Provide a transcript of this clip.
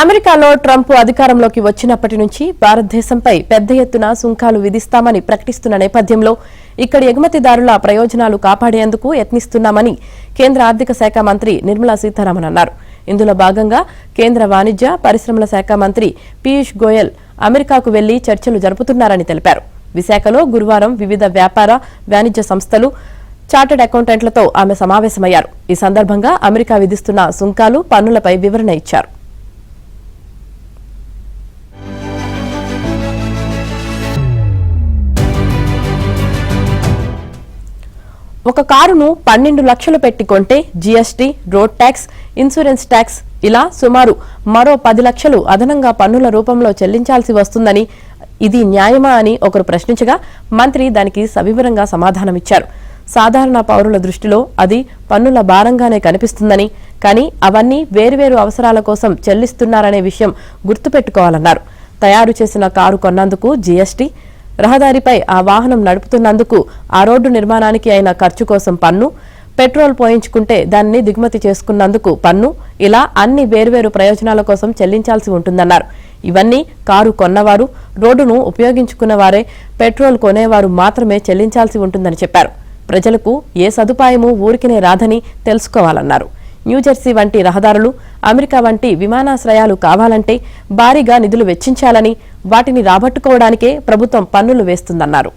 అమెరికాలో ట్రంప్ అధికారంలోకి వచ్చినప్పటి నుంచి భారతదేశంపై పెద్ద ఎత్తున సుంకాలు విధిస్తామని ప్రకటిస్తున్న నేపథ్యంలో ఇక్కడి ఎగుమతిదారుల ప్రయోజనాలు కాపాడేందుకు యత్నిస్తున్నామని కేంద్ర ఆర్థిక శాఖ మంత్రి నిర్మలా సీతారామన్ అన్నారు. ఇందులో భాగంగా కేంద్ర వాణిజ్య పరిశ్రమల శాఖ మంత్రి పీయూష్ గోయల్ అమెరికాకు వెళ్లి చర్చలు జరుపుతున్నారని తెలిపారు. విశాఖలో గురువారం వివిధ వ్యాపార వాణిజ్య సంస్థలు చార్టర్డ్ అకౌంటెంట్లతో ఆమె సమావేశమయ్యారు. ఈ సందర్భంగా అమెరికా విధిస్తున్న సుంకాలు పన్నులపై వివరణ ఇచ్చారు. ఒక కారును 12 లక్షలు పెట్టి కొంటే GST, road tax, insurance tax ఇలా సుమారు మరో 10 లక్షలు అదనంగా పన్నుల రూపంలో చెల్లించాల్సి వస్తుందని, ఇది న్యాయమా అని ఒకరు ప్రశ్నించగా మంత్రి దానికి సవివరంగా సమాధానమిచ్చారు. సాధారణ పౌరుల దృష్టిలో అది పన్నుల భారంగానే కనిపిస్తుందని, కానీ అవన్నీ వేర్వేరు అవసరాల కోసం చెల్లిస్తున్నారనే విషయం గుర్తుపెట్టుకోవాలన్నారు. తయారు చేసిన కారు కొన్నందుకు జీఎస్టీ, రహదారిపై ఆ వాహనం నడుపుతున్నందుకు ఆ రోడ్డు నిర్మాణానికి అయిన ఖర్చు కోసం పన్ను, పెట్రోల్ పోయించుకుంటే దాన్ని దిగుమతి చేసుకున్నందుకు పన్ను, ఇలా అన్ని వేర్వేరు ప్రయోజనాల కోసం చెల్లించాల్సి ఉంటుందన్నారు. ఇవన్నీ కారు కొన్నవారు, రోడ్డును ఉపయోగించుకున్నవారే, పెట్రోల్ కొనేవారు మాత్రమే చెల్లించాల్సి ఉంటుందని చెప్పారు. ప్రజలకు ఏ సదుపాయమూ ఊరికినే రాదని తెలుసుకోవాలన్నారు. న్యూజెర్సీ వంటి రహదారులు, అమెరికా వంటి విమానాశ్రయాలు కావాలంటే భారీగా నిధులు వెచ్చించాలని, వాటిని రాబట్టుకోవడానికే ప్రభుత్వం పన్నులు వేస్తుందన్నారు.